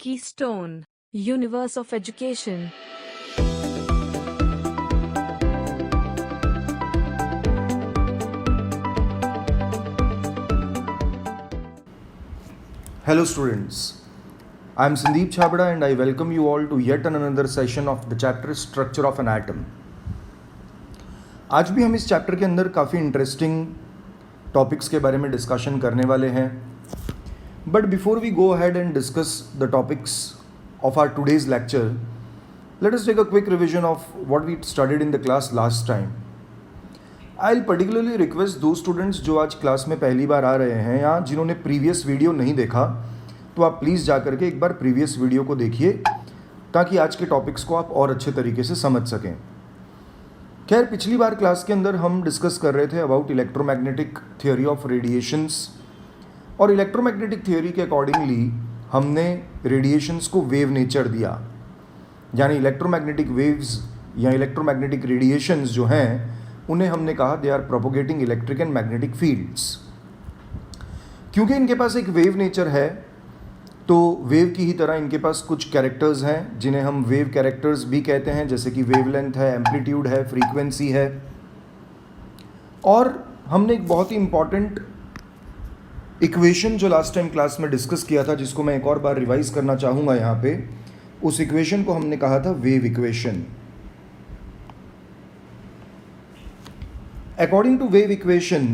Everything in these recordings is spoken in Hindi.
Keystone, Universe of Education. Hello students, I am Sandeep Chhabra and I welcome you all to yet another session of the chapter Structure of an Atom. आज भी हम इस चैप्टर के अंदर काफ़ी इंटरेस्टिंग टॉपिक्स के बारे में डिस्कशन करने वाले हैं. But before we go ahead and discuss the topics of our today's lecture, let us take a quick revision of what we studied in the class last time. I'll particularly request those students जो आज क्लास में पहली बार आ रहे हैं या जिन्होंने प्रीवियस वीडियो नहीं देखा, तो आप प्लीज़ जा करके एक बार प्रीवियस वीडियो को देखिए ताकि आज के टॉपिक्स को आप और अच्छे तरीके से समझ सकें. खैर, पिछली बार क्लास के अंदर हम डिस्कस कर रहे थे about electromagnetic theory of radiations, और इलेक्ट्रोमैग्नेटिक थियोरी के अकॉर्डिंगली हमने रेडिएशंस को वेव नेचर दिया, यानी इलेक्ट्रोमैग्नेटिक वेव्स या इलेक्ट्रोमैग्नेटिक रेडिएशंस जो हैं उन्हें हमने कहा they are propagating electric and magnetic fields. क्योंकि इनके पास एक वेव नेचर है तो वेव की ही तरह इनके पास कुछ कैरेक्टर्स हैं जिन्हें हम वेव कैरेक्टर्स भी कहते हैं, जैसे कि वेवलेंथ है, एम्पलीट्यूड है, फ्रीक्वेंसी है. और हमने एक बहुत ही इम्पॉर्टेंट इक्वेशन जो लास्ट टाइम क्लास में डिस्कस किया था, जिसको मैं एक और बार रिवाइज करना चाहूँगा यहाँ पे, उस इक्वेशन को हमने कहा था wave equation. According to wave equation,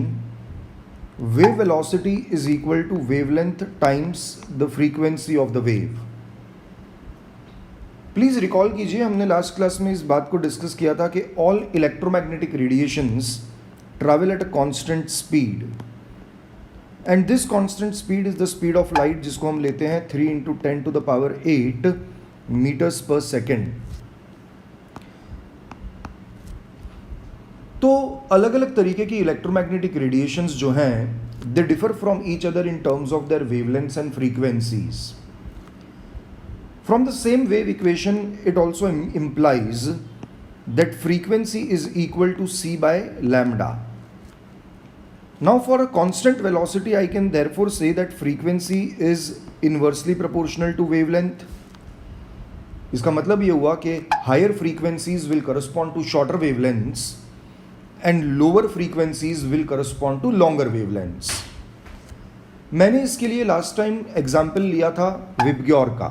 wave velocity is equal to wavelength times the frequency of the wave. Please recall कीजिए, हमने लास्ट क्लास में इस बात को डिस्कस किया था कि all electromagnetic radiations travel at a constant speed and this constant speed is the speed of light, जिसको हम लेते हैं 3 × 10⁸ meters per second. तो अलग अलग तरीके की इलेक्ट्रोमैग्नेटिक रेडिएशंस जो हैं they differ from each other in terms of their wavelengths and frequencies. From the same wave equation it also implies that frequency is equal to c by lambda. Now for a constant velocity I can therefore say that frequency is inversely proportional to wavelength. इसका मतलब ये हुआ कि higher frequencies will correspond to shorter wavelengths and lower frequencies will correspond to longer wavelengths. मैंने इसके लिए लास्ट टाइम एग्जाम्पल लिया था विबग्योर का.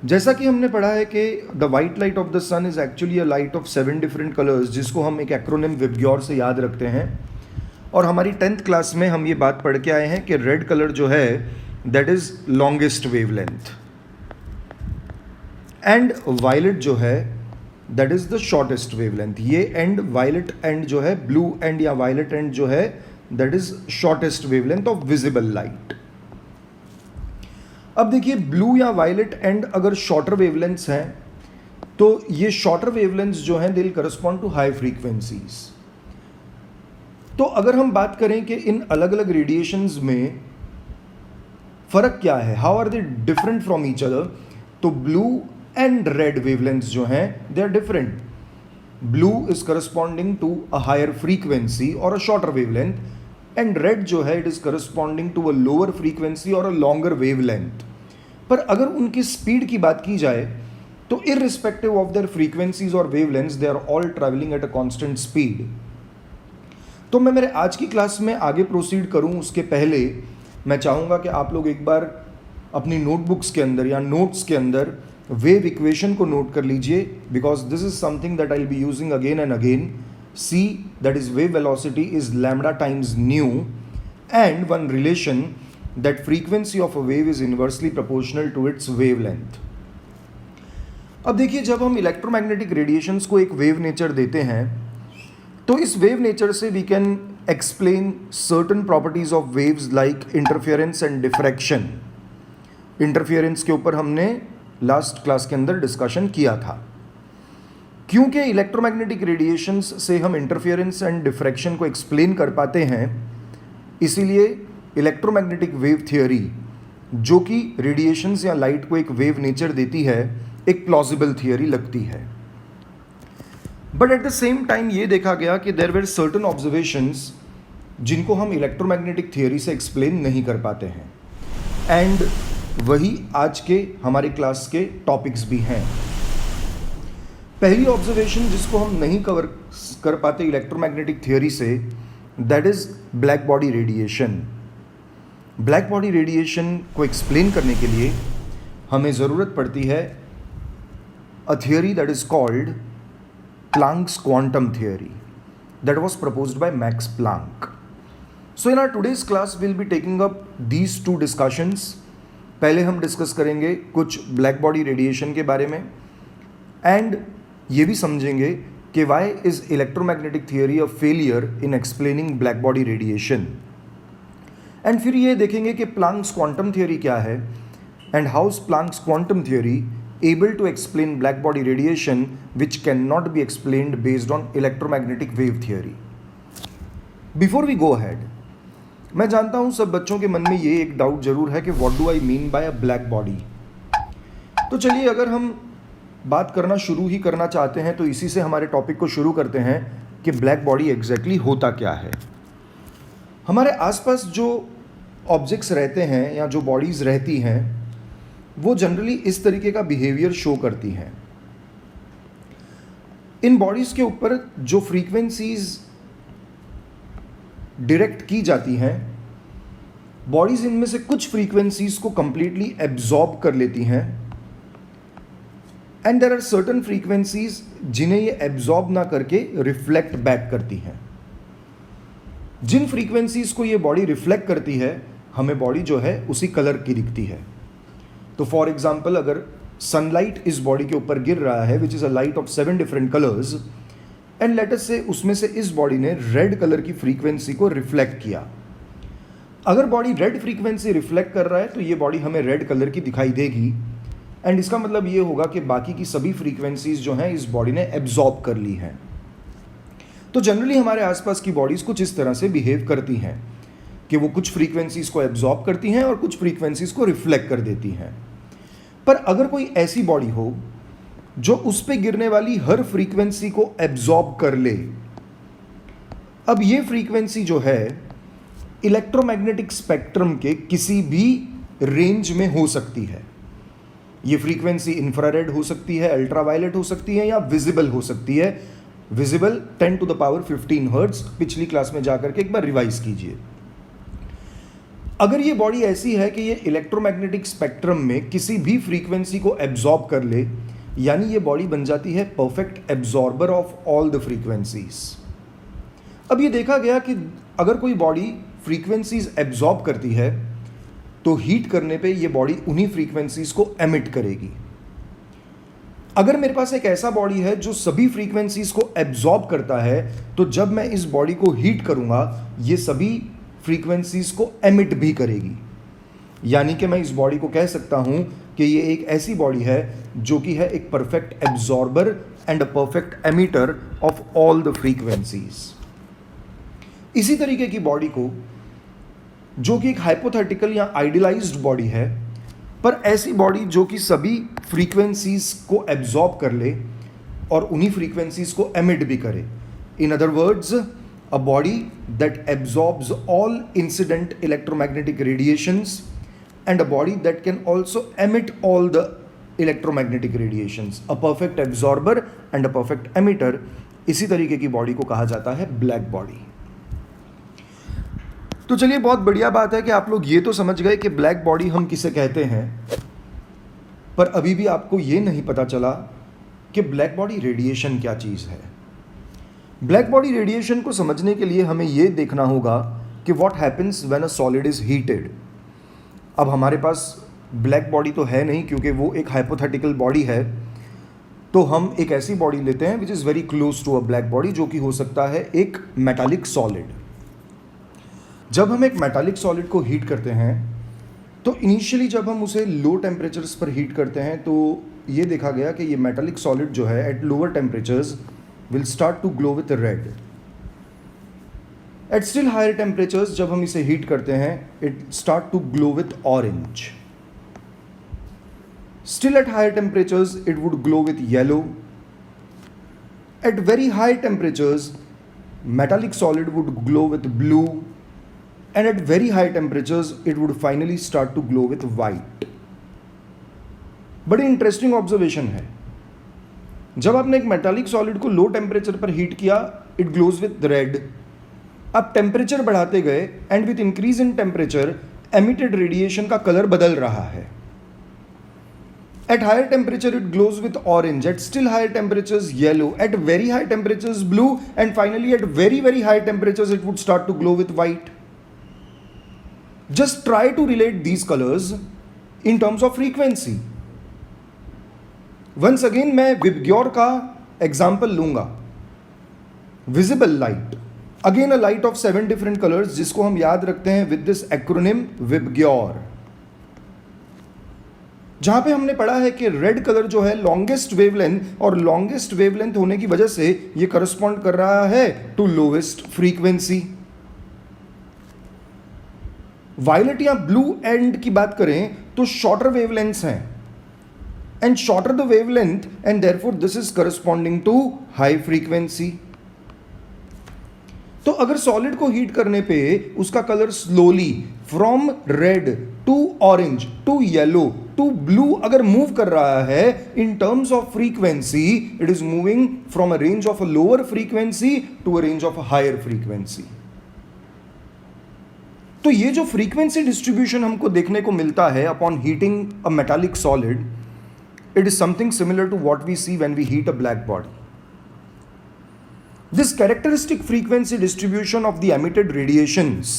जैसा कि हमने पढ़ा है कि the white light of the sun is actually a light of 7 different colours, जिसको हम एक एक्रोनिम विबग्योर से याद रखते हैं. और हमारी 10th क्लास में हम ये बात पढ़ के आए हैं कि रेड कलर जो है that is longest wavelength and violet जो है that is the shortest wavelength. ये एंड वायलेट एंड जो है, ब्लू एंड या वायलेट एंड जो है that is shortest wavelength of visible light. अब देखिए, ब्लू या वायलेट एंड अगर शॉर्टर वेवलेंथ्स हैं तो ये शॉर्टर वेवलेंथ्स जो हैं they will correspond to high frequencies. तो अगर हम बात करें कि इन अलग अलग रेडिएशंस में फर्क क्या है, how are they different from each other, तो ब्लू एंड रेड वेवलेंथ्स जो हैं they are different. Blue is corresponding to a higher frequency और a shorter wavelength and red जो है it is corresponding to a lower frequency और अ लॉन्गर वेवलेंथ. पर अगर उनकी स्पीड की बात की जाए तो इररिस्पेक्टिव ऑफ देयर फ्रीक्वेंसीज और wavelengths they are all travelling at a constant speed. तो मैं मेरे आज की क्लास में आगे प्रोसीड करूं उसके पहले मैं चाहूँगा कि आप लोग एक बार अपनी नोटबुक्स के अंदर या नोट्स के अंदर वेव इक्वेशन को नोट कर लीजिए, because this is something that I will be using again and again. c, that is wave velocity, is lambda times nu, and one relation that frequency of a wave is inversely proportional to its wavelength. अब देखिए, जब हम इलेक्ट्रोमैग्नेटिक रेडिएशंस को एक वेव नेचर देते हैं तो इस वेव नेचर से we can explain certain properties of waves like interference and diffraction. Interference के ऊपर हमने लास्ट क्लास के अंदर डिस्कशन किया था. क्योंकि इलेक्ट्रोमैग्नेटिक रेडिएशंस से हम इंटरफेरेंस एंड डिफ्रैक्शन को एक्सप्लेन कर पाते हैं, इसीलिए इलेक्ट्रोमैग्नेटिक वेव थियोरी जो कि रेडिएशंस या लाइट को एक वेव नेचर देती है, एक प्लॉजिबल थियोरी लगती है. But at the same time ये देखा गया कि देयर वर सर्टन ऑब्जर्वेशंस जिनको हम इलेक्ट्रोमैग्नेटिक थियोरी से एक्सप्लेन नहीं कर पाते हैं. एंड वही आज के हमारे क्लास के टॉपिक्स भी हैं। पहली ऑब्जर्वेशन जिसको हम नहीं कवर कर पाते इलेक्ट्रोमैग्नेटिक थियोरी से, that is black body radiation. Black body radiation को एक्सप्लेन करने के लिए हमें ज़रूरत पड़ती है a theory that is called Planck's quantum theory that was proposed by Max Planck. So in our today's class we'll be taking up these two discussions. पहले हम डिस्कस करेंगे कुछ ब्लैक बॉडी रेडिएशन के बारे में एंड ये भी समझेंगे कि why is electromagnetic theory a failure in explaining black body radiation. And फिर ये देखेंगे कि प्लैंक्स क्वांटम थियोरी क्या है and how is Planck's quantum theory able to explain black body radiation which cannot be explained based on electromagnetic wave theory. Before we go ahead, मैं जानता हूँ सब बच्चों के मन में ये एक डाउट जरूर है कि what do I mean by a black body। तो चलिए अगर हम बात करना शुरू ही करना चाहते हैं तो इसी से हमारे टॉपिक को शुरू करते हैं कि ब्लैक बॉडी एग्जैक्टली होता क्या है। हमारे आसपास जो ऑब्जेक्ट्स रहते हैं या जो बॉडीज़ रहती हैं वो जनरली इस तरीके का बिहेवियर शो करती हैं। इन बॉडीज़ के ऊपर जो फ्रीक्वेंसीज डायरेक्ट की जाती हैं, बॉडीज़ इनमें से कुछ फ्रीक्वेंसीज को कंप्लीटली एब्जॉर्ब कर लेती हैं and there are certain frequencies जिन्हें ये एब्जॉर्ब ना करके रिफ्लेक्ट बैक करती हैं। जिन फ्रीक्वेंसीज को ये बॉडी रिफ्लेक्ट करती है हमें बॉडी जो है उसी कलर की दिखती है। तो फॉर एग्जाम्पल अगर सनलाइट इस बॉडी के ऊपर गिर रहा है which is a light of 7 different colours and let us से उसमें से इस बॉडी ने रेड कलर की फ्रीक्वेंसी को रिफ्लेक्ट किया। अगर बॉडी रेड फ्रीक्वेंसी रिफ्लेक्ट कर रहा है तो ये बॉडी हमें रेड कलर की दिखाई देगी एंड इसका मतलब ये होगा कि बाकी की सभी फ्रीक्वेंसीज जो हैं इस बॉडी ने एब्जॉर्ब कर ली हैं। तो जनरली हमारे आसपास की बॉडीज़ कुछ इस तरह से बिहेव करती हैं कि वो कुछ फ्रीक्वेंसीज को एब्जॉर्ब करती हैं और कुछ फ्रीक्वेंसीज को रिफ्लेक्ट कर देती हैं। पर अगर कोई ऐसी बॉडी हो जो उस पे गिरने वाली हर फ्रीक्वेंसी को एब्जॉर्ब कर ले, अब ये फ्रीक्वेंसी जो है इलेक्ट्रोमैग्नेटिक स्पेक्ट्रम के किसी भी रेंज में हो सकती है। ये फ्रीक्वेंसी इंफ्रारेड हो सकती है, अल्ट्रावायलेट हो सकती है या विजिबल हो सकती है। Visible 10 to the power 15 hertz, पिछली क्लास में जाकर के एक बार रिवाइज कीजिए। अगर ये बॉडी ऐसी है कि ये इलेक्ट्रोमैग्नेटिक स्पेक्ट्रम में किसी भी फ्रीक्वेंसी को एब्जॉर्ब कर ले, यानी ये बॉडी बन जाती है perfect absorber of all the frequencies. अब ये देखा गया कि अगर कोई बॉडी फ्रीक्वेंसीज एब्जॉर्ब करती है तो हीट करने पे ये बॉडी उन्हीं फ्रीक्वेंसीज को एमिट करेगी। अगर मेरे पास एक ऐसा बॉडी है जो सभी फ्रीक्वेंसीज को एब्जॉर्ब करता है तो जब मैं इस बॉडी को हीट करूंगा ये सभी फ्रीक्वेंसीज को एमिट भी करेगी। यानी कि मैं इस बॉडी को कह सकता हूं कि ये एक ऐसी बॉडी है जो कि है एक perfect absorber and a perfect emitter of all the frequencies. इसी तरीके की बॉडी को जो कि एक हाइपोथेटिकल या आइडियलाइज्ड बॉडी है, पर ऐसी बॉडी जो कि सभी फ्रीक्वेंसीज को एब्जॉर्ब कर ले और उन्हीं फ्रीक्वेंसीज को एमिट भी करे। In other words, a body that absorbs all incident electromagnetic radiations and a body that can also emit all the electromagnetic radiations, a perfect absorber and a perfect emitter। इसी तरीके की बॉडी को कहा जाता है ब्लैक बॉडी। तो चलिए, बहुत बढ़िया बात है कि आप लोग ये तो समझ गए कि ब्लैक बॉडी हम किसे कहते हैं, पर अभी भी आपको ये नहीं पता चला कि ब्लैक बॉडी रेडिएशन क्या चीज़ है। ब्लैक बॉडी रेडिएशन को समझने के लिए हमें यह देखना होगा कि what happens when a solid is heated. अब हमारे पास ब्लैक बॉडी तो है नहीं क्योंकि वो एक हाइपोथेटिकल बॉडी है, तो हम एक ऐसी बॉडी लेते हैं which is very close to a black body, जो कि हो सकता है एक मेटालिक सॉलिड। जब हम एक मेटालिक सॉलिड को हीट करते हैं तो इनिशियली जब हम उसे लो टेम्परेचर्स पर हीट करते हैं तो ये देखा गया कि ये मेटालिक सॉलिड जो है at lower temperatures will start to glow with red. At still higher temperatures जब हम इसे हीट करते हैं it start to glow with orange. Still at higher temperatures it would glow with yellow. At very high temperatures metallic solid would glow with blue, and at very high temperatures it would finally start to glow with white. बड़ी इंटरेस्टिंग ऑब्जर्वेशन है। जब आपने एक मेटालिक सॉलिड को लो टेम्परेचर पर हीट किया, इट ग्लोज विथ रेड। अब टेम्परेचर बढ़ाते गए and with increase in temperature emitted radiation का कलर बदल रहा है। At higher temperature it glows with orange, at still higher temperatures yellow, at very high temperatures blue, and finally at very very high temperatures it would start to glow with white. Just try to relate these colors in terms of frequency. Once again मैं विबग्योर का एग्जाम्पल लूंगा। Visible light, again a light of 7 different colours जिसको हम याद रखते हैं विद दिस एक्रोनिम विबग्योर, जहां पे हमने पढ़ा है कि रेड कलर जो है लॉन्गेस्ट वेवलेंथ, और लॉन्गेस्ट वेवलेंथ होने की वजह से ये करस्पॉन्ड कर रहा है टू लोवेस्ट फ्रीक्वेंसी। वायलेट या ब्लू एंड की बात करें तो शॉर्टर वेवलेंथ्स हैं, and shorter the wavelength and therefore this is corresponding to high frequency. तो अगर सॉलिड को हीट करने पे उसका colour slowly from red to orange to yellow to blue अगर मूव कर रहा है in terms of frequency, it is moving from a range of a lower frequency to a range of a higher frequency. तो ये जो फ्रीक्वेंसी डिस्ट्रीब्यूशन हमको देखने को मिलता है upon heating a metallic solid, it is something similar to what we see when we heat a black body. This characteristic frequency distribution of the emitted radiations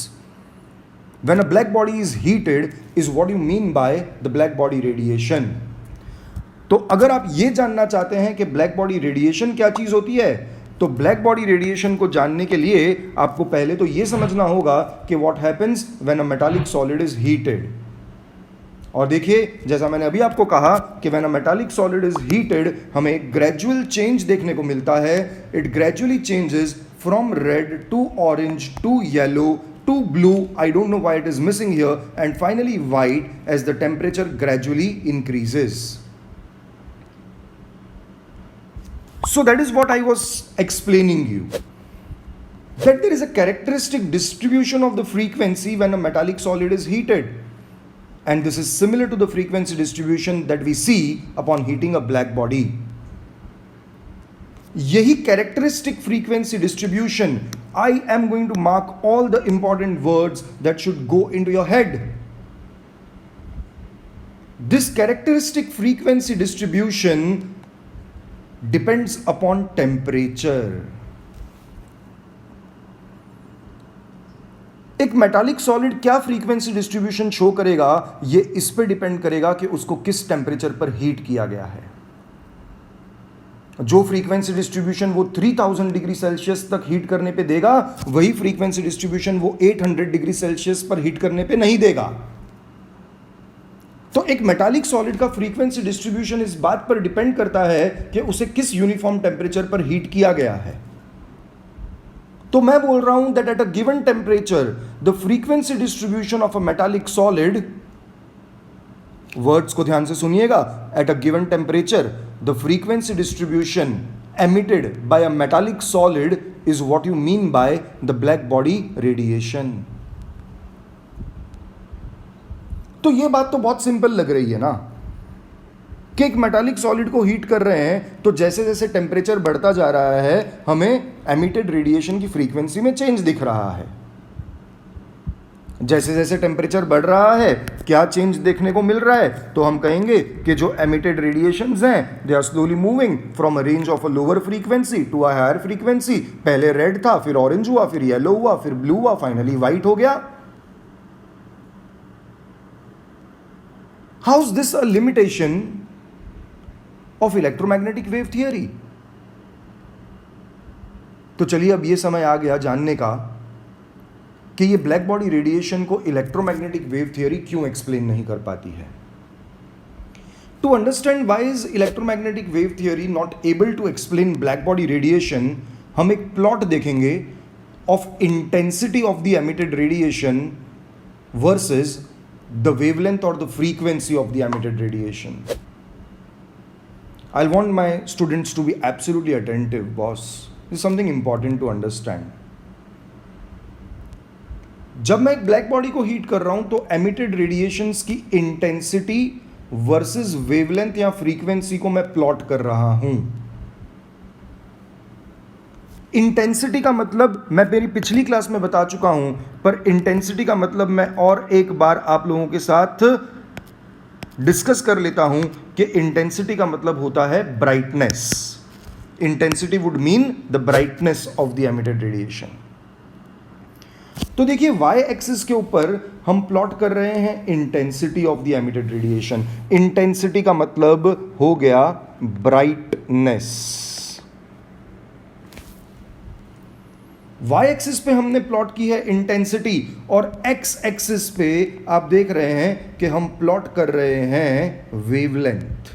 when a black body is heated is what you mean by the black body radiation. तो अगर आप ये जानना चाहते हैं कि ब्लैक बॉडी रेडिएशन क्या चीज़ होती है, तो ब्लैक बॉडी रेडिएशन को जानने के लिए आपको पहले तो ये समझना होगा कि what happens when a metallic solid is heated. और देखिए, जैसा मैंने अभी आपको कहा कि when a metallic solid is heated हमें एक ग्रेजुअल चेंज देखने को मिलता है। It gradually changes from red to orange to yellow to blue, I don't know why it is missing here, and finally white as the temperature gradually increases. So that is what I was explaining you, that there is a characteristic distribution of the frequency when a metallic solid is heated, and this is similar to the frequency distribution that we see upon heating a black body. यही characteristic frequency distribution, I am going to mark all the important words that should go into your head. This characteristic frequency distribution depends upon temperature. एक मेटालिक सॉलिड क्या फ्रीक्वेंसी डिस्ट्रीब्यूशन शो करेगा, ये इस पे डिपेंड करेगा कि उसको किस टेम्परेचर पर हीट किया गया है। जो फ्रीक्वेंसी डिस्ट्रीब्यूशन वो 3000 डिग्री सेल्सियस तक हीट करने पे देगा, वही फ्रीक्वेंसी डिस्ट्रीब्यूशन वो 800 डिग्री सेल्सियस पर हीट करने पे नहीं देगा। तो एक मेटालिक सॉलिड का फ्रीक्वेंसी डिस्ट्रीब्यूशन इस बात पर डिपेंड करता है कि उसे किस यूनिफॉर्म टेम्परेचर पर हीट किया गया है। तो मैं बोल रहा हूं that at a given temperature the frequency distribution of a metallic solid, words को ध्यान से सुनिएगा, at a given temperature the frequency distribution emitted by a metallic solid is what you mean by the black body radiation. तो ये बात तो बहुत सिंपल लग रही है ना, कि एक मेटालिक सॉलिड को हीट कर रहे हैं तो जैसे जैसे टेम्परेचर बढ़ता जा रहा है हमें एमिटेड रेडिएशन की फ्रीक्वेंसी में चेंज दिख रहा है। जैसे जैसे टेम्परेचर बढ़ रहा है क्या चेंज देखने को मिल रहा है, तो हम कहेंगे कि जो एमिटेड रेडिएशंस हैं they are slowly moving from a range of a lower frequency to a higher frequency. पहले रेड था, फिर ऑरेंज हुआ, फिर येलो हुआ, फिर ब्लू हुआ, फाइनली व्हाइट हो गया। How is this a limitation of electromagnetic wave theory? तो चलिए अब ये समय आ गया जानने का कि ये ब्लैक बॉडी रेडिएशन को इलेक्ट्रोमैग्नेटिक वेव थियरी क्यों एक्सप्लेन नहीं कर पाती है। To understand why is electromagnetic wave theory not able to explain black body radiation, हम एक प्लॉट देखेंगे of intensity of the emitted radiation versus the wavelength or the frequency of the emitted radiation. I'll want my students to be absolutely attentive, boss. This is something important to understand. जब मैं एक ब्लैक बॉडी को हीट कर रहा हूं तो एमिटेड रेडिएशंस की इंटेंसिटी वर्सेस वेवलेंथ या फ्रीक्वेंसी को मैं प्लॉट कर रहा हूं। इंटेंसिटी का मतलब मैं मेरी पिछली क्लास में बता चुका हूं, पर इंटेंसिटी का मतलब मैं और एक बार आप लोगों के साथ डिस्कस कर लेता हूं कि इंटेंसिटी का मतलब होता है brightness. Intensity would mean the brightness of the emitted radiation. तो देखिए वाई एक्सिस के ऊपर हम प्लॉट कर रहे हैं intensity of the emitted radiation. Intensity का मतलब हो गया ब्राइटनेस। वाई एक्सिस पे हमने प्लॉट की है इंटेंसिटी, और एक्स एक्सिस पे आप देख रहे हैं कि हम प्लॉट कर रहे हैं वेवलेंथ।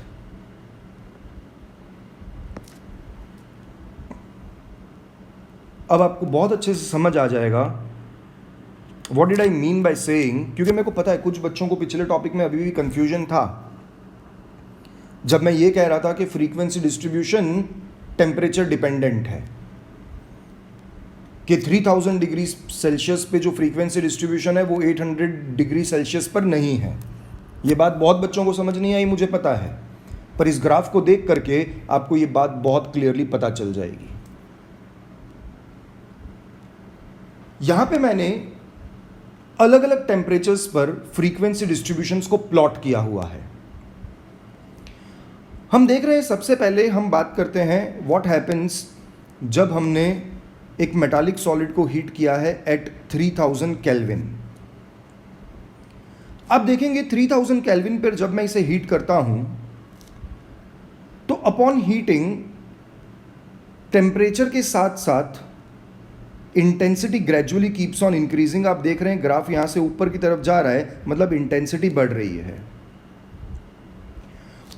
अब आपको बहुत अच्छे से समझ आ जाएगा what did I mean by saying, क्योंकि मेरे को पता है कुछ बच्चों को पिछले टॉपिक में अभी भी कंफ्यूजन था जब मैं ये कह रहा था कि फ्रीक्वेंसी डिस्ट्रीब्यूशन टेम्परेचर डिपेंडेंट है, कि 3000 डिग्री सेल्सियस पे जो फ्रीक्वेंसी डिस्ट्रीब्यूशन है वो 800 डिग्री सेल्सियस पर नहीं है। ये बात बहुत बच्चों को समझ नहीं आई, मुझे पता है, पर इस ग्राफ को देख करके आपको ये बात बहुत क्लियरली पता चल जाएगी। यहां पे मैंने अलग अलग टेम्परेचर्स पर फ्रीक्वेंसी डिस्ट्रीब्यूशंस को प्लॉट किया हुआ है। हम देख रहे हैं, सबसे पहले हम बात करते हैं व्हाट हैपेंस जब हमने एक मेटालिक सॉलिड को हीट किया है एट 3000 केल्विन। अब देखेंगे 3000 केल्विन पर जब मैं इसे हीट करता हूं तो अपॉन हीटिंग टेम्परेचर के साथ साथ intensity gradually keeps on increasing. आप देख रहे हैं ग्राफ यहां से ऊपर की तरफ जा रहा है, मतलब इंटेंसिटी बढ़ रही है।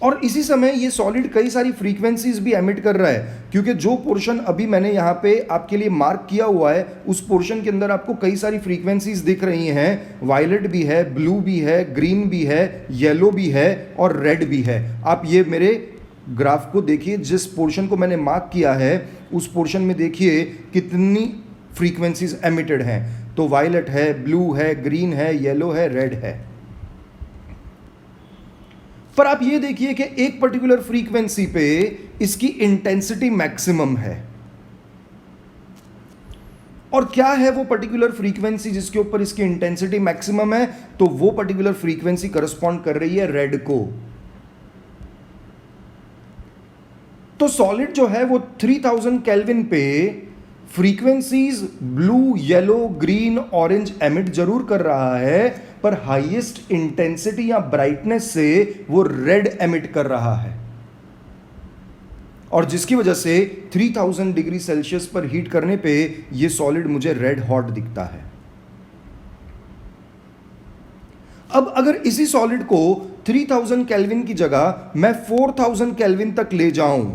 और इसी समय ये सॉलिड कई सारी फ्रीक्वेंसीज भी एमिट कर रहा है, क्योंकि जो पोर्शन अभी मैंने यहाँ पे आपके लिए मार्क किया हुआ है उस पोर्शन के अंदर आपको कई सारी फ्रीक्वेंसीज दिख रही हैं। वायलेट भी है, ब्लू भी है, ग्रीन भी है, येलो भी है और रेड भी है। आप ये मेरे ग्राफ को देखिए, जिस पोर्शन को मैंने मार्क किया है उस पोर्शन में देखिए कितनी फ्रीक्वेंसीज एमिटेड हैं। तो वायलेट है, ब्लू है, ग्रीन है, येलो है, रेड है। पर आप ये देखिए कि एक पर्टिकुलर फ्रीक्वेंसी पे इसकी इंटेंसिटी मैक्सिमम है। और क्या है वो पर्टिकुलर फ्रीक्वेंसी जिसके ऊपर इसकी इंटेंसिटी मैक्सिमम है? तो वो पर्टिकुलर फ्रीक्वेंसी करस्पॉन्ड कर रही है रेड को। तो सॉलिड जो है वो 3000 केल्विन पे frequencies blue, yellow, green, orange emit जरूर कर रहा है, पर हाईएस्ट इंटेंसिटी या ब्राइटनेस से वो रेड एमिट कर रहा है, और जिसकी वजह से 3000 डिग्री सेल्सियस पर हीट करने पे ये सॉलिड मुझे रेड हॉट दिखता है। अब अगर इसी सॉलिड को 3000 केल्विन की जगह मैं 4000 केल्विन तक ले जाऊं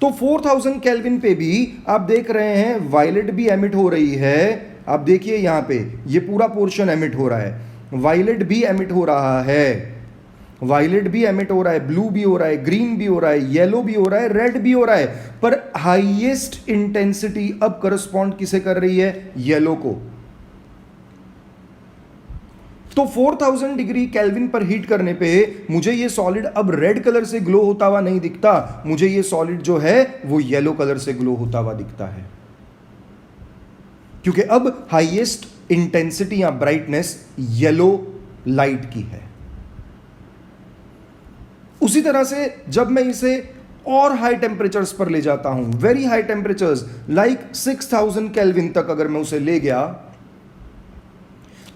तो 4000 केल्विन पे भी आप देख रहे हैं वायलेट भी एमिट हो रही है। आप देखिए यहां पे ये पूरा पोर्शन एमिट हो रहा है, वायलेट भी एमिट हो रहा है, वायलेट भी एमिट हो रहा है, ब्लू भी हो रहा है, ग्रीन भी हो रहा है, येलो भी हो रहा है, रेड भी हो रहा है। पर हाईएस्ट इंटेंसिटी अब करस्पॉन्ड किसे कर रही है? येलो को। तो 4000 डिग्री केल्विन पर हीट करने पे मुझे ये सॉलिड अब रेड कलर से ग्लो होता हुआ नहीं दिखता, मुझे ये सॉलिड जो है वो येलो कलर से ग्लो होता हुआ दिखता है, क्योंकि अब हाईएस्ट इंटेंसिटी या ब्राइटनेस येलो लाइट की है। उसी तरह से जब मैं इसे और हाई टेम्परेचर्स पर ले जाता हूं, very high temperatures like 6000 kelvin तक अगर मैं उसे ले गया,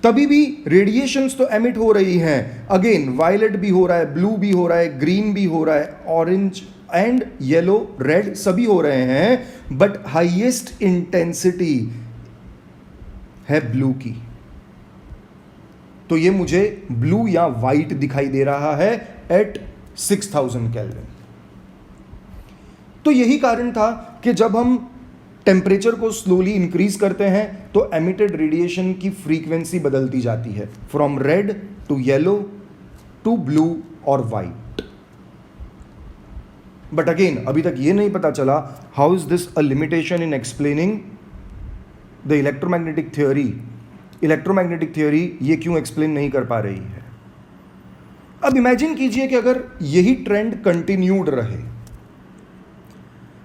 तभी भी रेडिएशंस तो एमिट हो रही हैं। अगेन वायलेट भी हो रहा है, ब्लू भी हो रहा है, ग्रीन भी हो रहा है, ऑरेंज एंड येलो, रेड सभी हो रहे हैं, बट हाईएस्ट इंटेंसिटी है ब्लू की। तो ये मुझे ब्लू या वाइट दिखाई दे रहा है एट 6000 केल्विन। तो यही कारण था कि जब हम टेम्परेचर को स्लोली इंक्रीज करते हैं तो एमिटेड रेडिएशन की फ्रीक्वेंसी बदलती जाती है, from red to yellow to blue और वाइट। बट अगेन अभी तक ये नहीं पता चला how is this a limitation in explaining the electromagnetic theory. Electromagnetic theory ये क्यों एक्सप्लेन नहीं कर पा रही है? अब इमेजिन कीजिए कि अगर यही ट्रेंड कंटिन्यूड रहे,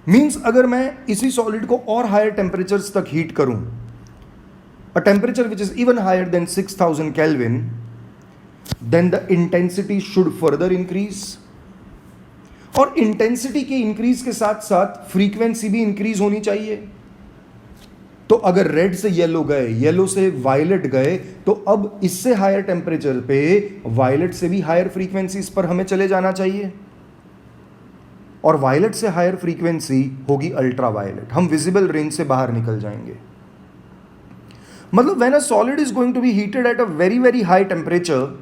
मींस अगर मैं इसी सॉलिड को और हायर टेम्परेचर्स तक हीट करूं, a temperature which is even higher than 6000 kelvin, then the intensity should further increase, और इंटेंसिटी के इंक्रीज के साथ साथ फ्रीक्वेंसी भी इंक्रीज होनी चाहिए। तो अगर रेड से येलो गए, येलो से वायलेट गए, तो अब इससे हायर टेम्परेचर पे वायलेट से भी हायर फ्रीक्वेंसीज पर हमें चले जाना चाहिए, और वायलेट से हायर फ्रीक्वेंसी होगी अल्ट्रा वायलेट, हम विजिबल रेंज से बाहर निकल जाएंगे। मतलब when a solid is going to be heated at a very very high temperature,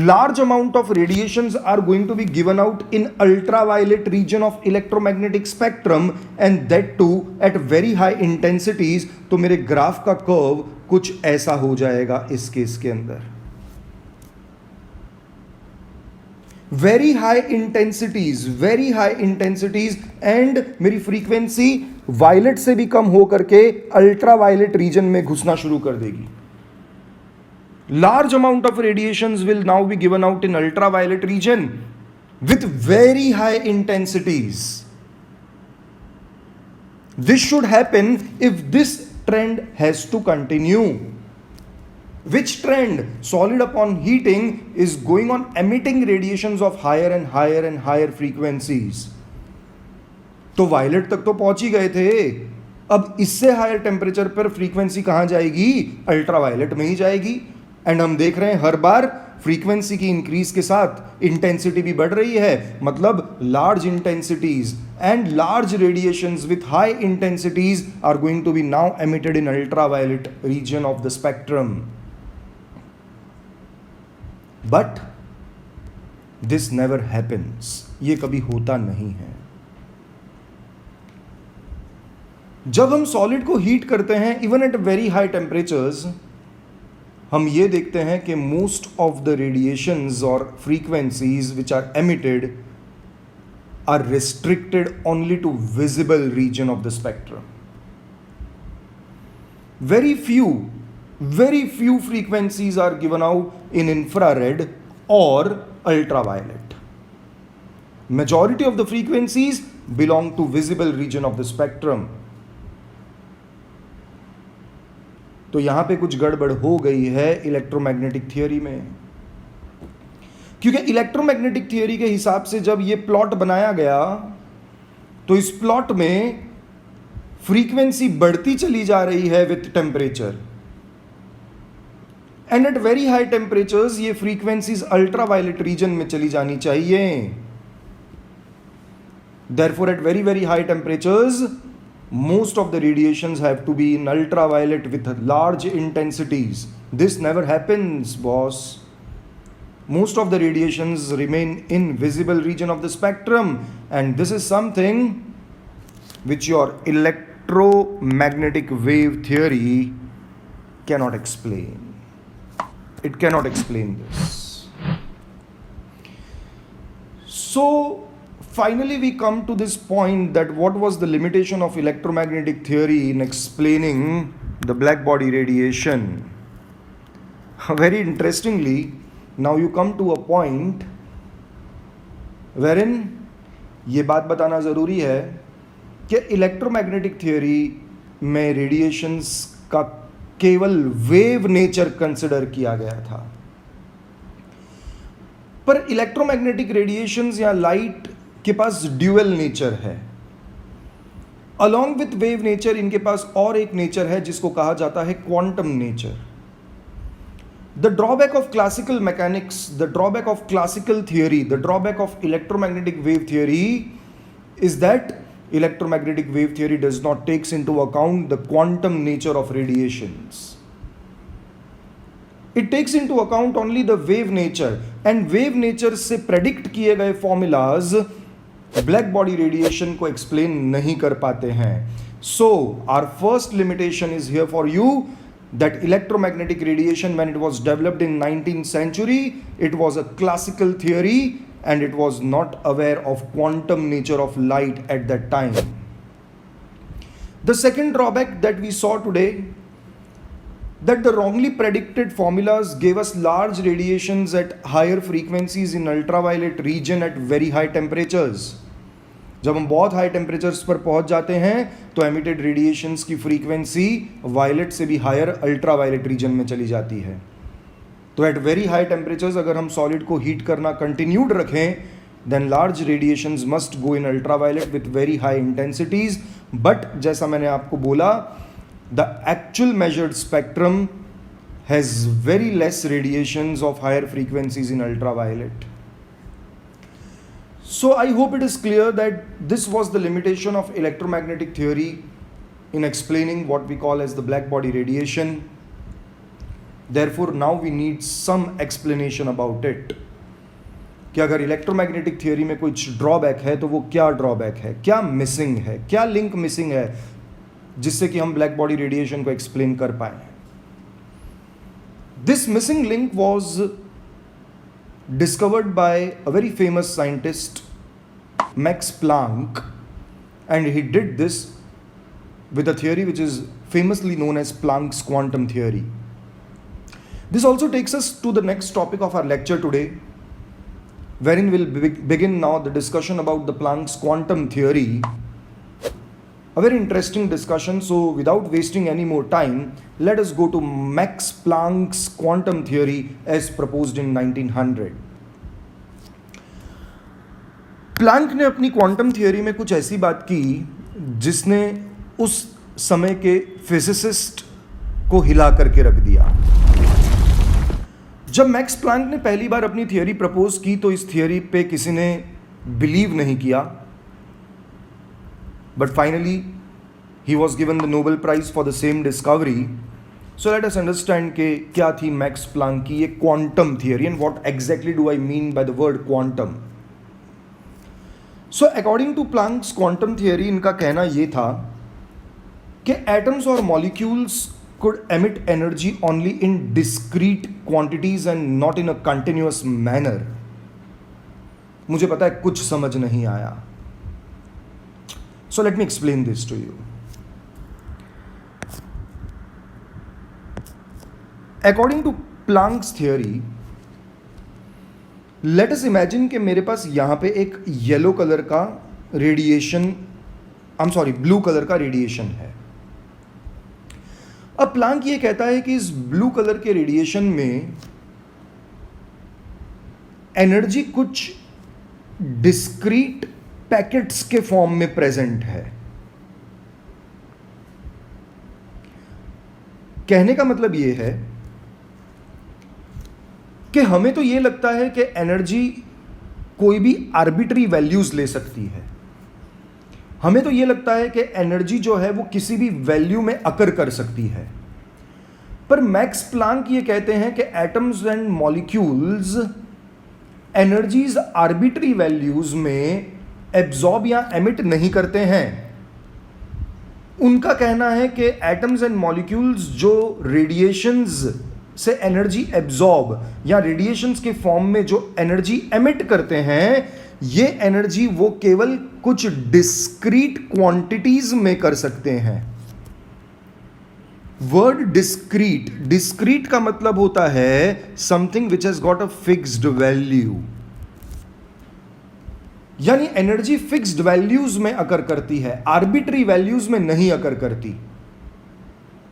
large amount of radiations are going to be given out in ultraviolet region of electromagnetic spectrum, and that too at very high intensities। तो मेरे ग्राफ का कर्व कुछ ऐसा हो जाएगा इस केस के अंदर, वेरी हाई इंटेंसिटीज, एंड मेरी फ्रीक्वेंसी वायलेट से भी कम हो करके अल्ट्रा वायलेट रीजन में घुसना शुरू कर देगी। Large amount of radiations will now be given out in ultraviolet region with very high intensities. This should happen if this trend has to continue. Which trend? Solid upon heating is going on emitting radiations of higher and higher and higher frequencies. तो वायलेट तक तो पहुंच ही गए थे, अब इससे हायर टेम्परेचर पर फ्रीक्वेंसी कहां जाएगी? अल्ट्रावायलेट में ही जाएगी। एंड हम देख रहे हैं हर बार फ्रीक्वेंसी की इंक्रीज के साथ इंटेंसिटी भी बढ़ रही है, मतलब large intensities and large radiations with high intensities are going to be now emitted in ultraviolet region of the spectrum. But this never happens, ये कभी होता नहीं है। जब हम सॉलिड को हीट करते हैं even at very high temperatures, हम ये देखते हैं कि मोस्ट ऑफ द रेडिएशंस और frequencies which are emitted are restricted only to visible region of the spectrum. Very few frequencies are given out in infrared और ultraviolet. Majority of the frequencies belong to visible region of the spectrum. तो यहां पे कुछ गड़बड़ हो गई है इलेक्ट्रोमैग्नेटिक थियरी में, क्योंकि इलेक्ट्रोमैग्नेटिक थियरी के हिसाब से जब ये प्लॉट बनाया गया तो इस प्लॉट में फ्रीक्वेंसी बढ़ती चली जा रही है with temperature, and at very high temperatures ये फ्रीक्वेंसीज अल्ट्रावायलेट रीजन में चली जानी चाहिए। Therefore at very very high temperatures most of the radiations have to be in ultraviolet with large intensities. This never happens, boss. Most of the radiations remain in visible region of the spectrum, and this is something which your electromagnetic wave theory cannot explain. It cannot explain this. So finally we come to this point that what was the limitation of electromagnetic theory in explaining the black body radiation. Very interestingly, now you come to a point wherein ये बात बताना ज़रूरी है कि इलेक्ट्रोमैग्नेटिक थियोरी में रेडिएशंस का केवल वेव नेचर कंसिडर किया गया था, पर इलेक्ट्रोमैग्नेटिक रेडिएशंस या लाइट के पास ड्यूअल नेचर है। अलॉन्ग विथ वेव नेचर इनके पास और एक नेचर है जिसको कहा जाता है quantum nature. The drawback of classical mechanics, the drawback of classical theory, the drawback of electromagnetic wave theory is that electromagnetic wave theory does not takes into account the quantum nature of radiations. It takes into account only the wave nature, and wave nature से predict किए गए formulas ब्लैक बॉडी रेडिएशन को एक्सप्लेन नहीं कर पाते हैं। So our first limitation is here for you that electromagnetic radiation, when it was developed in 19th century, it was a classical theory and it was not aware of quantum nature of light at that time. The second drawback that we saw today, that the wrongly predicted formulas gave us large radiations at higher frequencies in ultraviolet region at very high temperatures. जब हम बहुत हाई टेम्परेचर्स पर पहुंच जाते हैं तो एमिटेड रेडिएशंस की फ्रीक्वेंसी वायलेट से भी हायर अल्ट्रावायलेट रीजन में चली जाती है. तो एट वेरी हाई टेम्परेचर्स अगर हम सॉलिड को हीट करना कंटिन्यूड रखें, then large radiations must go in ultraviolet with very high intensities. But जैसा मैंने आपको बोला, the actual measured spectrum has very less radiations of higher frequencies in ultraviolet. So I hope it is clear that this was the limitation of electromagnetic theory in explaining what we call as the black body radiation. Therefore now we need some explanation about it. कि अगर इलेक्ट्रोमैग्नेटिक थियोरी में कुछ ड्रॉबैक है तो वो क्या ड्रॉबैक है, क्या मिसिंग है, क्या लिंक मिसिंग है जिससे कि हम ब्लैक बॉडी रेडिएशन को एक्सप्लेन कर पाए. This missing link was discovered by a very famous scientist Max Planck, and he did this with a theory which is famously known as Planck's quantum theory. This also takes us to the next topic of our lecture today, wherein we'll begin now the discussion about the Planck's quantum theory. A very interesting discussion. So without wasting any more time, let us go to Max Planck's quantum theory as proposed in 1900. Planck ने अपनी क्वांटम थियोरी में कुछ ऐसी बात की जिसने उस समय के फिजिसिस्ट को हिला करके रख दिया. जब मैक्स प्लैंक ने पहली बार अपनी थियोरी प्रपोज की तो इस थियोरी पे किसी ने बिलीव नहीं किया, but finally he was given the Nobel prize for the same discovery. So let us understand कि क्या थी मैक्स प्लैंक की ये quantum theory and what exactly do I mean by the word quantum. So according to Planck's quantum theory इनका कहना ये था कि एटम्स और molecules could emit energy only in discrete quantities and not in a continuous manner. मुझे पता है कुछ समझ नहीं आया. So let me explain this to you. According to Planck's theory, let us imagine कि मेरे पास यहां पे एक येलो कलर का रेडिएशन, ब्लू कलर का रेडिएशन है. अब प्लैंक ये कहता है कि इस ब्लू कलर के रेडिएशन में एनर्जी कुछ डिस्क्रीट पैकेट्स के फॉर्म में प्रेजेंट है. कहने का मतलब ये है कि हमें तो ये लगता है कि एनर्जी कोई भी आर्बिट्री वैल्यूज ले सकती है. हमें तो ये लगता है कि एनर्जी जो है वो किसी भी वैल्यू में अकर कर सकती है. पर मैक्स प्लैंक ये कहते हैं कि atoms and molecules energies arbitrary values में एब्जॉर्ब या एमिट नहीं करते हैं. उनका कहना है कि एटम्स एंड मॉलिक्यूल्स जो रेडिएशंस से एनर्जी एब्जॉर्ब या रेडिएशंस के फॉर्म में जो एनर्जी एमिट करते हैं, ये एनर्जी वो केवल कुछ डिस्क्रीट क्वांटिटीज में कर सकते हैं. वर्ड डिस्क्रीट, डिस्क्रीट का मतलब होता है something which has got a fixed value, यानी एनर्जी फिक्स्ड वैल्यूज में अकर करती है, आर्बिट्री वैल्यूज में नहीं अकर करती.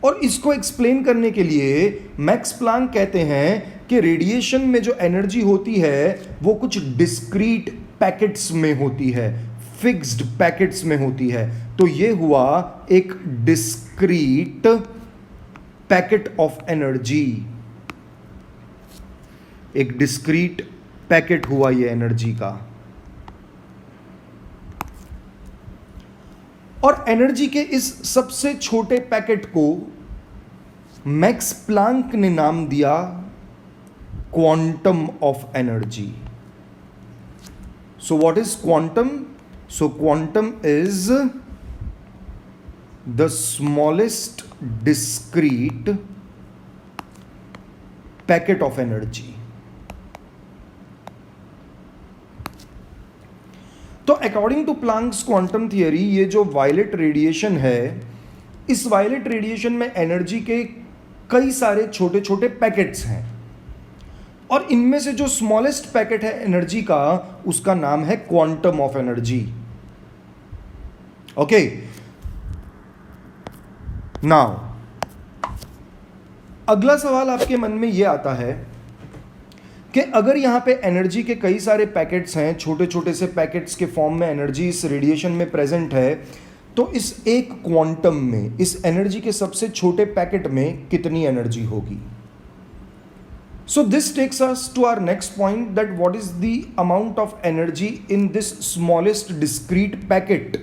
और इसको एक्सप्लेन करने के लिए मैक्स प्लैंक कहते हैं कि रेडिएशन में जो एनर्जी होती है वो कुछ डिस्क्रीट पैकेट्स में होती है, फिक्स्ड पैकेट्स में होती है. तो ये हुआ एक डिस्क्रीट पैकेट ऑफ एनर्जी, एक डिस्क्रीट पैकेट हुआ ये एनर्जी का. और एनर्जी के इस सबसे छोटे पैकेट को मैक्स प्लैंक ने नाम दिया quantum of energy. So what is quantum? So quantum is the smallest discrete packet of energy. तो according to Planck's quantum theory ये जो वायलेट रेडिएशन है, इस वायलेट रेडिएशन में एनर्जी के कई सारे छोटे छोटे पैकेट्स हैं और इनमें से जो स्मॉलेस्ट पैकेट है एनर्जी का उसका नाम है quantum of energy. Okay, now अगला सवाल आपके मन में यह आता है कि अगर यहां पे एनर्जी के कई सारे पैकेट्स हैं, छोटे छोटे से पैकेट्स के फॉर्म में एनर्जी इस रेडिएशन में प्रेजेंट है, तो इस एक क्वांटम में, इस एनर्जी के सबसे छोटे पैकेट में कितनी एनर्जी होगी. So this takes us to our next point, that what is the amount of energy in this smallest discrete packet.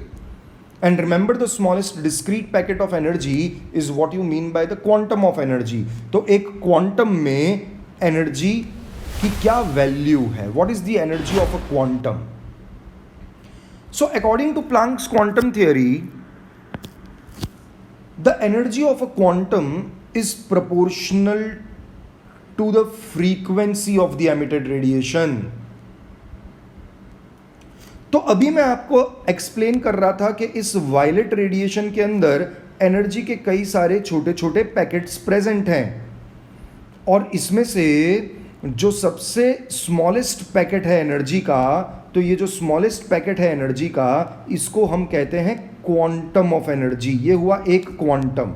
And remember, the smallest discrete packet of energy is what you mean by the quantum of energy. तो एक क्वांटम में एनर्जी की क्या वैल्यू है, what is the energy of a quantum. So according to Planck's quantum theory, the energy of a quantum is proportional to the frequency of the emitted radiation. तो अभी मैं आपको एक्सप्लेन कर रहा था कि इस वायलेट रेडिएशन के अंदर एनर्जी के कई सारे छोटे छोटे पैकेट्स प्रेजेंट हैं और इसमें से जो सबसे स्मॉलेस्ट पैकेट है एनर्जी का, तो ये जो स्मॉलेस्ट पैकेट है एनर्जी का, इसको हम कहते हैं क्वांटम ऑफ एनर्जी. ये हुआ एक क्वांटम.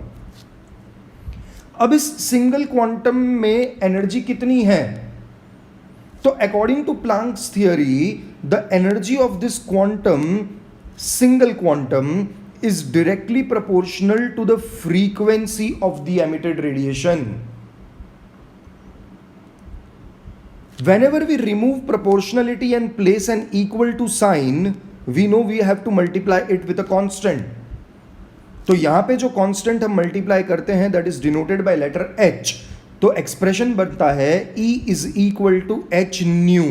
अब इस सिंगल क्वांटम में एनर्जी कितनी है, तो according to Planck's theory the energy of this quantum, single quantum, is directly proportional to the frequency of the emitted radiation. Whenever we remove proportionality and place an equal to sign, we know we have to multiply it with a constant. तो यहां पे जो कांस्टेंट हम मल्टीप्लाई करते हैं that is denoted by letter h. तो एक्सप्रेशन बनता है E is equal to h nu.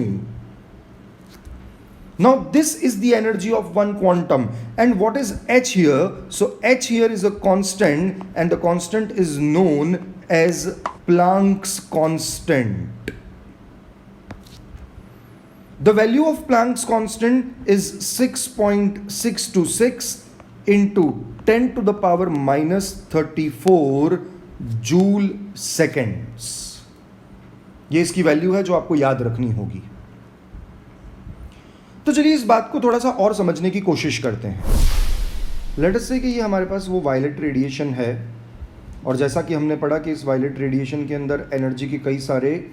Now this is the energy of one quantum, and what is h here? So h here is a constant and the constant is known as Planck's constant. The value of Planck's constant is 6.626 into 10 to the power minus 34 joule seconds. ये इसकी वैल्यू है जो आपको याद रखनी होगी. तो चलिए इस बात को थोड़ा सा और समझने की कोशिश करते हैं. लेट अस से कि ये हमारे पास वो वायलेट रेडिएशन है और जैसा कि हमने पढ़ा कि इस वायलेट रेडिएशन के अंदर एनर्जी के कई सारे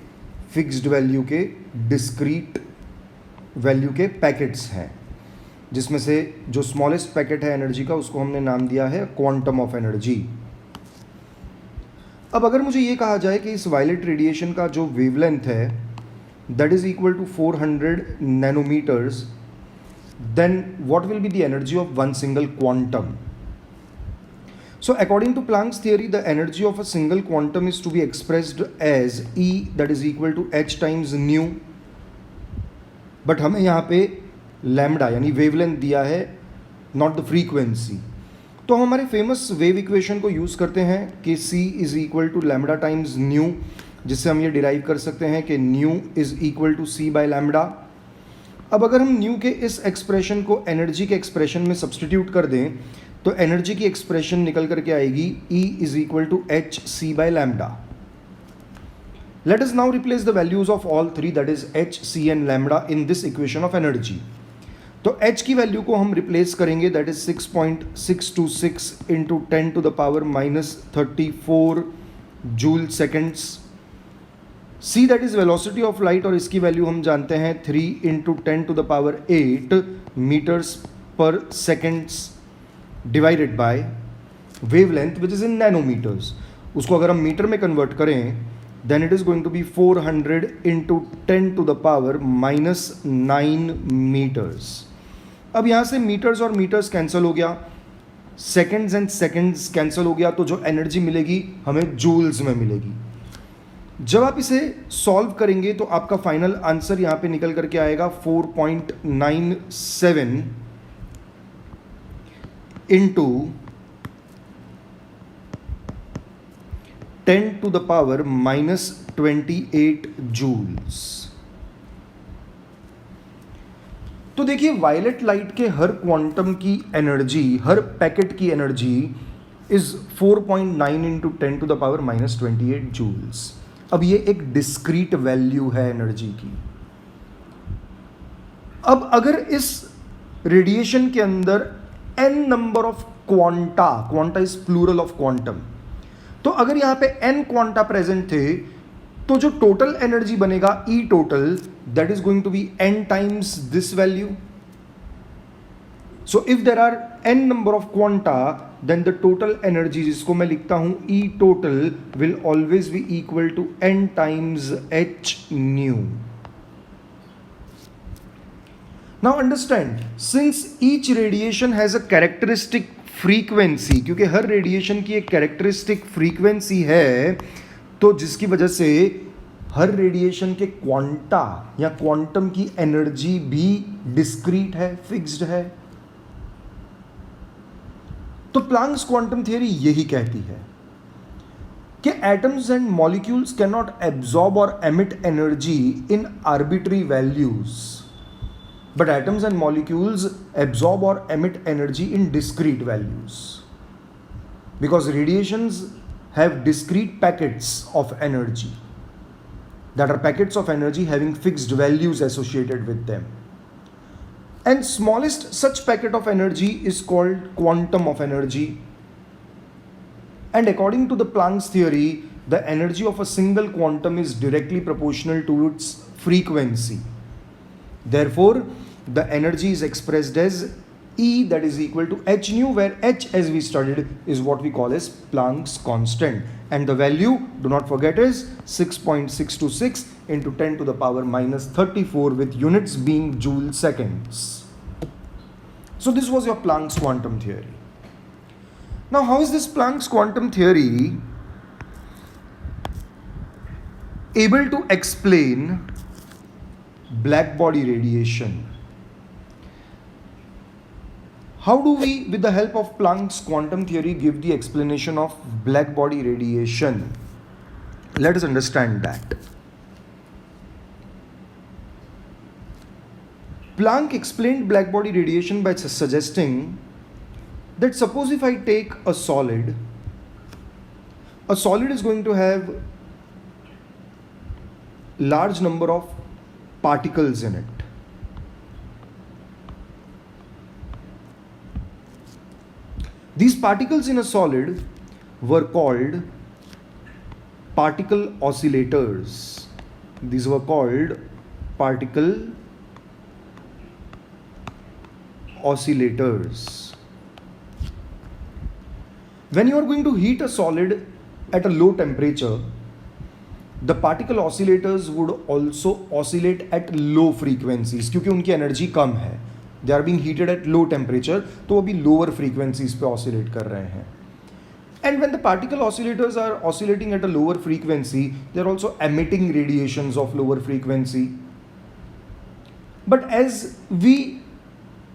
फिक्स्ड वैल्यू के, डिस्क्रीट वैल्यू के पैकेट्स हैं, जिसमें से जो स्मॉलेस्ट पैकेट है एनर्जी का उसको हमने नाम दिया है क्वांटम ऑफ एनर्जी. अब अगर मुझे ये कहा जाए कि इस वायलेट रेडिएशन का जो वेवलेंथ है that is equal to 400 nanometres, then what will be the energy of one single quantum. So according to Planck's theory, the energy of a single quantum is to be expressed as E, that is equal to h times nu. But हमें यहाँ पे लैम्डा यानी वेवलेंथ दिया है, नॉट द फ्रीक्वेंसी. तो हम हमारे फेमस वेव इक्वेशन को यूज़ करते हैं कि C is equal to lambda times nu, जिससे हम ये डिराइव कर सकते हैं कि nu is equal to C by lambda. अब अगर हम न्यू के इस एक्सप्रेशन को एनर्जी के एक्सप्रेशन में सब्सटीट्यूट कर दें तो एनर्जी की एक्सप्रेशन निकल करके आएगी E is equal to h C by lambda. Let us now replace the values of all three, that is h, c and lambda in this equation of energy. तो h की वैल्यू को हम रिप्लेस करेंगे, that is 6.626 into 10 to the power minus 34 joule seconds. c that is velocity of light और इसकी वैल्यू हम जानते हैं 3 into 10 to the power 8 meters per seconds divided by wavelength which is in nanometers. उसको अगर हम मीटर में कन्वर्ट करें then it is going to be 400 into 10 to the power minus 9 meters. अब यहाँ से मीटर्स और मीटर्स कैंसिल हो गया, सेकेंड्स एंड सेकेंड्स कैंसिल हो गया, तो जो एनर्जी मिलेगी हमें जूल्स में मिलेगी. जब आप इसे सॉल्व करेंगे तो आपका फाइनल आंसर यहाँ पे निकल करके आएगा 4.97 into 10 to the power minus 28 joules. तो देखिए वायलेट लाइट के हर क्वांटम की एनर्जी, हर पैकेट की एनर्जी इज 4.9 इंटू 10⁻⁻28 जूल्स। अब ये एक डिस्क्रीट वैल्यू है एनर्जी की। अब अगर इस रेडिएशन के अंदर n number of quanta is plural of quantum, तो अगर यहां पे n क्वांटा प्रेजेंट थे तो जो टोटल एनर्जी बनेगा E total, that is going to be n times this value. So if there are n number of quanta, then the total energy, जिसको मैं लिखता हूं E total, will always be equal to n times h nu. Now understand, since each radiation has a characteristic frequency, क्योंकि हर रेडिएशन की एक कैरेक्टरिस्टिक फ्रीक्वेंसी है, तो जिसकी वजह से हर रेडिएशन के क्वांटा या क्वांटम की एनर्जी भी डिस्क्रीट है, फिक्स्ड है। तो प्लैंक्स क्वांटम थियरी यही कहती है कि atoms and molecules can not absorb और emit energy in arbitrary values, but atoms and molecules absorb or emit energy in discrete values, because radiations have discrete packets of energy, that are packets of energy having fixed values associated with them, and smallest such packet of energy is called quantum of energy. And according to the Planck's theory, the energy of a single quantum is directly proportional to its frequency. Therefore, the energy is expressed as E, that is equal to h nu, where h, as we studied, is what we call as Planck's constant, and the value, do not forget, is 6.626 into 10⁻⁻34, with units being joule seconds. So this was your Planck's quantum theory. Now, how is this Planck's quantum theory able to explain black body radiation? How do we, with the help of Planck's quantum theory, give the explanation of black body radiation? Let us understand that. Planck explained black body radiation by suggesting that suppose if I take a solid is going to have large number of particles in it. These particles in a solid were called particle oscillators. These were called particle oscillators. When you are going to heat a solid at a low temperature, the particle oscillators would also oscillate at low frequencies, क्योंकि उनकी एनर्जी कम है. They are being heated at low temperature, तो वो भी lower frequencies पे oscillate कर रहे हैं. And when the particle oscillators are oscillating at a lower frequency, they are also emitting radiations of lower frequency. But as we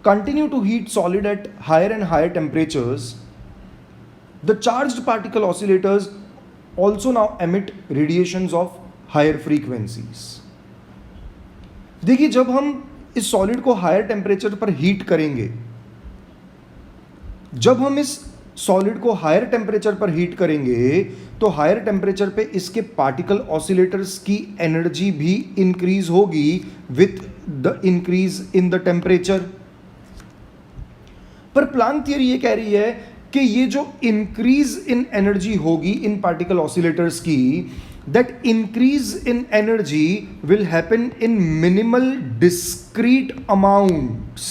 continue to heat solid at higher and higher temperatures, the charged particle oscillators also now emit radiations of higher frequencies. देखिए, जब हम इस सॉलिड को हायर टेम्परेचर पर हीट करेंगे, तो हायर टेम्परेचर पे इसके पार्टिकल ऑसिलेटर्स की एनर्जी भी इंक्रीज होगी with the increase in the temperature. पर प्लांक थियरी ये कह रही है कि ये जो इंक्रीज इन एनर्जी होगी इन पार्टिकल ऑसिलेटर्स की, that increase in energy will happen in minimal discrete amounts.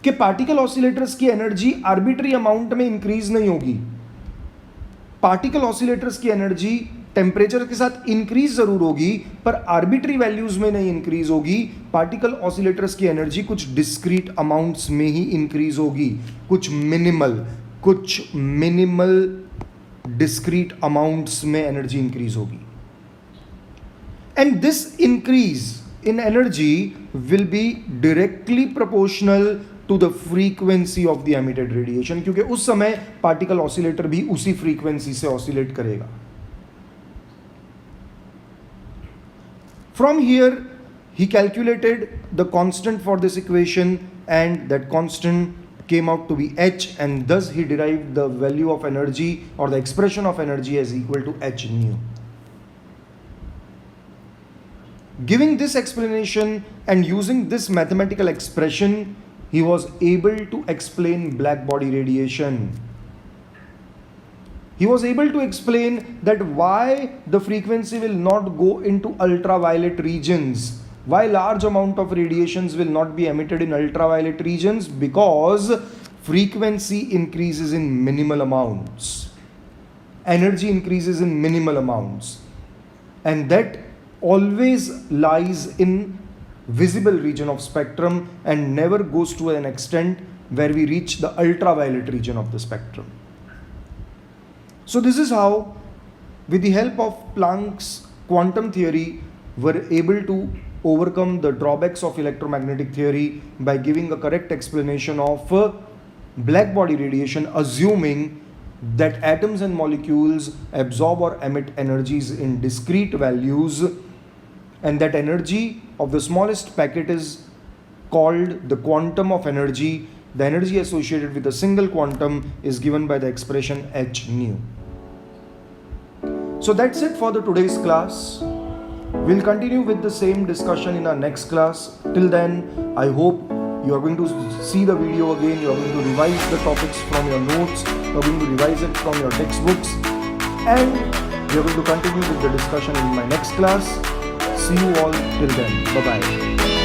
कि पार्टिकल ऑसिलेटर्स की एनर्जी आर्बिट्री अमाउंट में इंक्रीज नहीं होगी. पार्टिकल ऑसिलेटर्स की एनर्जी टेम्परेचर के साथ इंक्रीज जरूर होगी, पर आर्बिट्री वैल्यूज में नहीं इंक्रीज होगी. पार्टिकल ऑसिलेटर्स की एनर्जी कुछ डिस्क्रीट अमाउंट्स में ही इंक्रीज होगी, कुछ मिनिमल डिस्क्रीट अमाउंट्स में एनर्जी इंक्रीज होगी. And this increase in energy will be directly proportional to the frequency of the emitted radiation, क्योंकि उस समय पार्टिकल ऑसिलेटर भी उसी फ्रीक्वेंसी से ऑसिलेट करेगा. From here he calculated the constant for this equation, and that constant came out to be h, and thus he derived the value of energy or the expression of energy as equal to h nu. Giving this explanation and using this mathematical expression, he was able to explain black body radiation. He was able to explain that why the frequency will not go into ultraviolet regions, why large amount of radiations will not be emitted in ultraviolet regions, because frequency increases in minimal amounts, energy increases in minimal amounts, and that always lies in visible region of spectrum and never goes to an extent where we reach the ultraviolet region of the spectrum. So this is how, with the help of Planck's quantum theory, were able to overcome the drawbacks of electromagnetic theory by giving a correct explanation of black body radiation, assuming that atoms and molecules absorb or emit energies in discrete values, and that energy of the smallest packet is called the quantum of energy. The energy associated with a single quantum is given by the expression h nu. So that's it for the today's class. We'll continue with the same discussion in our next class. Till then, I hope you are going to see the video again, you are going to revise the topics from your notes, you are going to revise it from your textbooks, and we are going to continue with the discussion in my next class. See you all till then. Bye-bye.